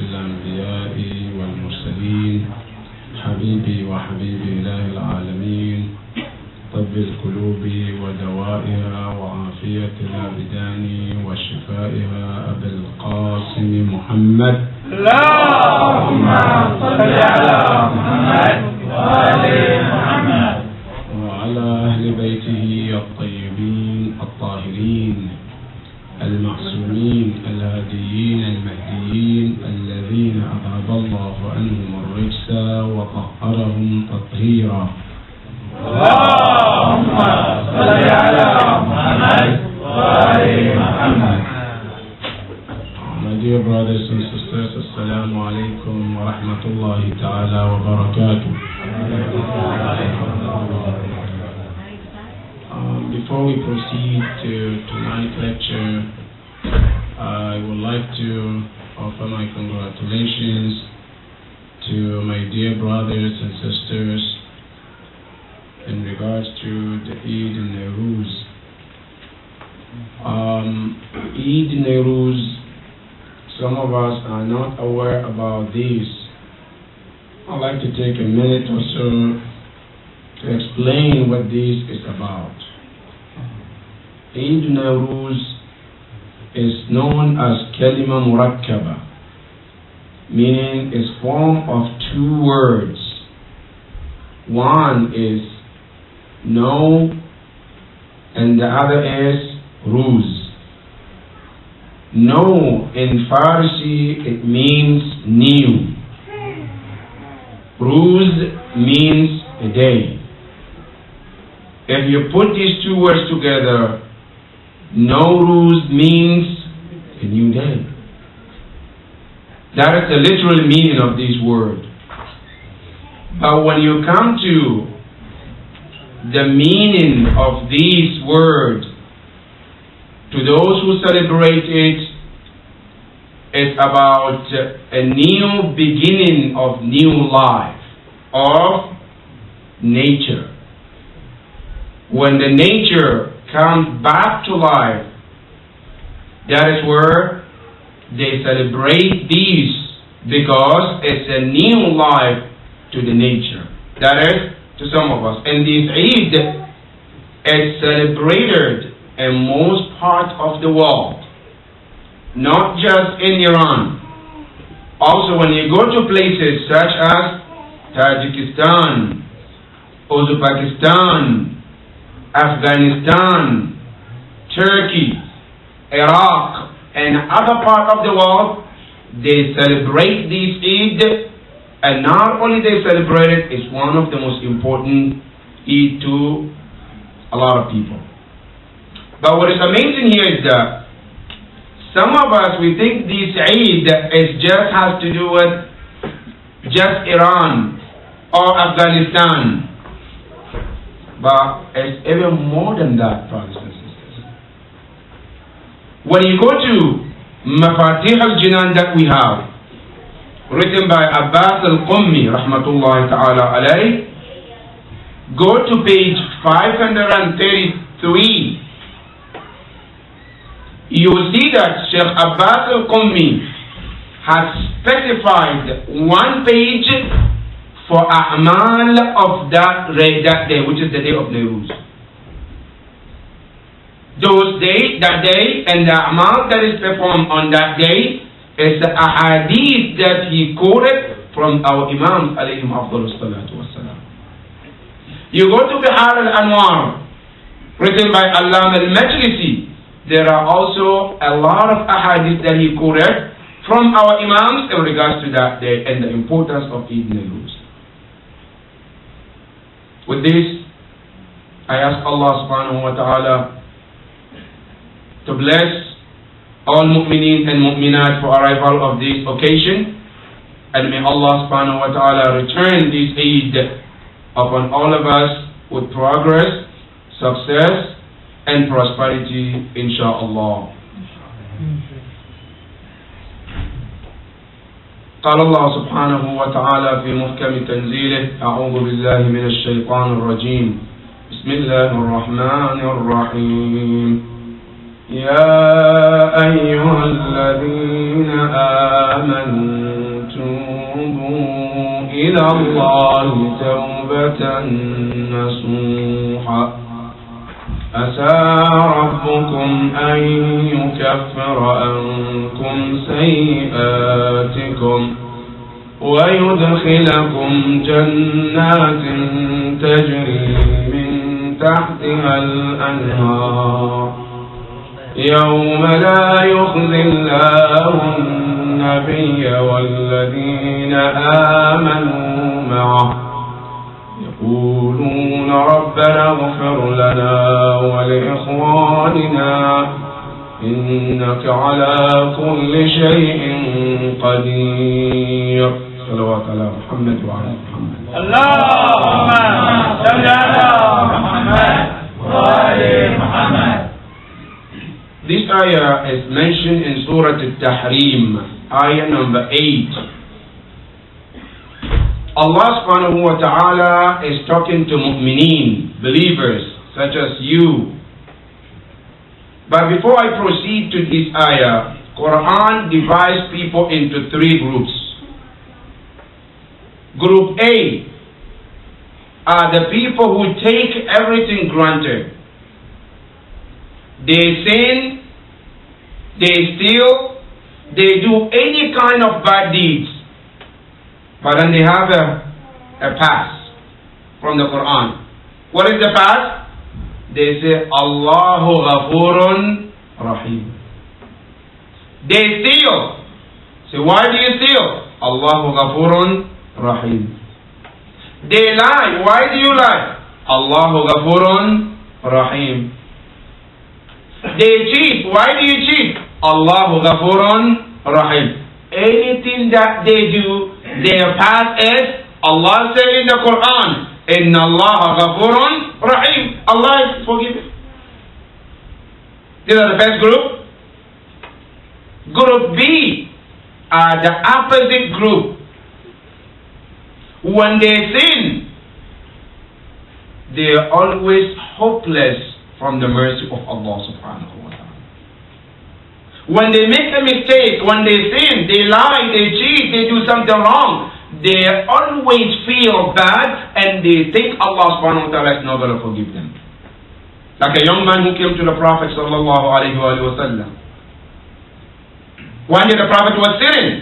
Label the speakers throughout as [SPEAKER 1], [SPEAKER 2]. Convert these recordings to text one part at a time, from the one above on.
[SPEAKER 1] الأنبياء والمرسلين حبيبي وحبيبي إله العالمين طب القلوب ودوائها وعافية الأبدان وشفائها أبي القاسم محمد
[SPEAKER 2] اللهم صل على محمد وآل محمد
[SPEAKER 1] وعلى أهل بيته الطيبين الطاهرين المعصومين الهاديين المهديين الذين أذهب الله عنهم الرجس وطهرهم تطهيرا.
[SPEAKER 2] اللهم صل على محمد وآل محمد.
[SPEAKER 1] My dear brothers and sisters, Assalamu alaikum wa rahmatullahi ta'ala wa barakatuh. Before we proceed to tonight's lecture, I would like to offer my congratulations to my dear brothers and sisters in regards to the Eid Nowruz. Eid Nowruz, some of us are not aware about this. I'd like to take a minute or so to explain what this is about. Eid Nowruz is known as Kalima Murakkaba, meaning it's formed of two words. One is no and the other is Ruz. No in Farsi it means new. Ruz means a day. If you put these two words together, Nowruz means a new day. That is the literal meaning of this word. But when you come to the meaning of these words, to those who celebrate it, it's about a new beginning of new life, of nature. When the nature comes back to life, that is where they celebrate these, because it's a new life to the nature. That is, to some of us. And this Eid is celebrated in most parts of the world, not just in Iran. Also, when you go to places such as Tajikistan, Uzbekistan, Afghanistan, Turkey, Iraq, and other parts of the world, they celebrate this Eid, and not only they celebrate it, it's one of the most important Eid to a lot of people. But what is amazing here is that some of us, we think this Eid has to do with just Iran or Afghanistan. But it's even more than that, brothers and sisters. When you go to Mafatih al-Jinan that we have, written by Abbas al-Qummi, rahmatullahi ta'ala alayh, go to page 533. You will see that Sheikh Abbas al-Qummi has specified one page for A'mal of that day, which is the day of Nowruz. That day, and the A'mal that is performed on that day is the ahadith that he quoted from our Imams alayhim afdalus salatu wassalam. You go to Bihar al-Anwar, written by Allam al-Majlisi. There are also a lot of ahadith that he quoted from our Imams in regards to that day and the importance of Eid Nowruz. With this, I ask Allah subhanahu wa ta'ala to bless all mu'mineen and mu'minat for arrival of this occasion, and may Allah subhanahu wa ta'ala return this Eid upon all of us with progress, success, and prosperity, insha'Allah. قال الله سبحانه وتعالى في محكم تنزيله: أعوذ بالله من الشيطان الرجيم. بسم الله الرحمن الرحيم. يا أيها الذين آمنوا إلى الله توبة نصوحا عسى ربكم أن يكفر عنكم سيئاتكم ويدخلكم جنات تجري من تحتها الأنهار يوم لا يخزي الله النبي والذين آمنوا معه يقولون ربنا اغفر لنا ولإخواننا إنك على كل شيء قدير. صلوات على محمد وعلى محمد.
[SPEAKER 2] اللهم صل على محمد وعلى محمد.
[SPEAKER 1] This ayah is mentioned in Surah Al-Tahrim, ayah number 8. Allah subhanahu wa ta'ala is talking to mu'mineen, believers, such as you. But before I proceed to this ayah, Quran divides people into 3 groups. Group A are the people who take everything granted. They sin, they steal, they do any kind of bad deeds. But then they have a pass from the Quran. What is the pass? They say, Allahu Ghafurun Rahim. They steal. So why do you steal? Allahu Ghafurun Rahim. They lie. Why do you lie? Allahu Ghafurun Rahim. They cheat. Why do you cheat? Allahu Ghafurun Rahim. Anything that they do, their path is, Allah said in the Quran, Inna Allah Ghafurun Rahim. Allah is forgiving. These are the first group. Group B are the opposite group. When they sin, they are always hopeless from the mercy of Allah subhanahu wa ta'ala. When they make a mistake, when they sin, they lie, they cheat, they do something wrong, they always feel bad and they think Allah subhanahu wa ta'ala is not going to forgive them. Like a young man who came to the Prophet sallallahu alayhi wa sallam. One day the Prophet was sitting.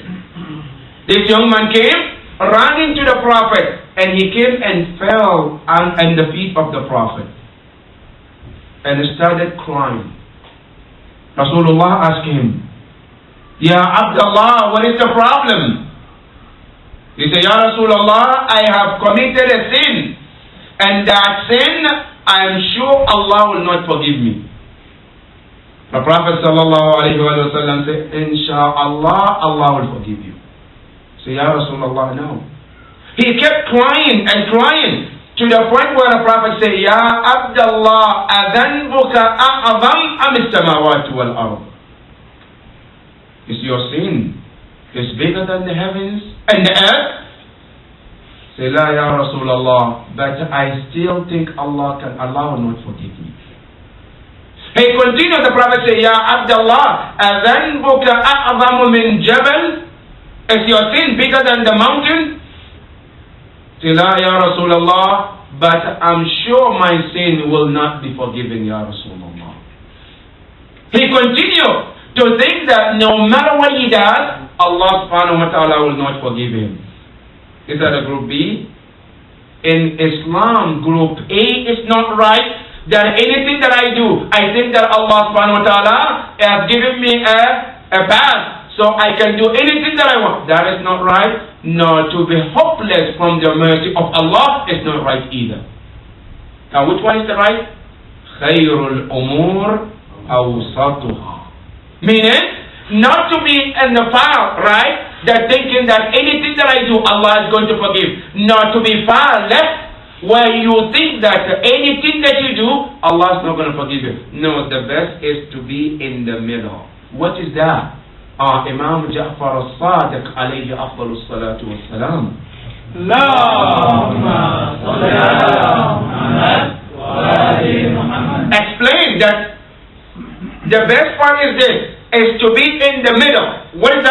[SPEAKER 1] This young man came, ran into the Prophet, and he came and fell at the feet of the Prophet. And he started crying. Rasulullah asked him, Ya Abdullah, what is the problem? He said, Ya Rasulullah, I have committed a sin. And that sin, I am sure Allah will not forgive me. The Prophet sallallahu alayhi wa sallam said, Insha'Allah, Allah will forgive you. So, Ya Rasulullah, no. He kept crying and crying to the point where the Prophet said, Ya Abdullah, adhanbuka a'adham am as-samawati wal ard. Is your sin is bigger than the heavens and the earth? Say, La Ya Rasulullah, but I still think Allah will not forgive me. He continued, the Prophet said, Ya Abdullah, adhanbuka a'adhamu min jabal. Is your sin bigger than the mountain? Say, La Ya Rasulullah, but I'm sure my sin will not be forgiven, Ya Rasulullah. He continued to think that no matter what he does, Allah subhanahu wa ta'ala will not forgive him. Is that a group B? In Islam, group A is not right. That anything that I do, I think that Allah subhanahu wa ta'ala has given me a path, so I can do anything that I want. That is not right. No, to be hopeless from the mercy of Allah is not right either. Now, which one is the right? Khayrul umur awsatuha. Meaning, not to be in the far right, that thinking that anything that I do, Allah is going to forgive. Not to be far left, where you think that anything that you do, Allah is not going to forgive you. No, the best is to be in the middle. What is that? Imam Ja'far al-Sadiq alayhi afdalu salatu wassalam. Explain that the best part is this, is to be in the middle. What is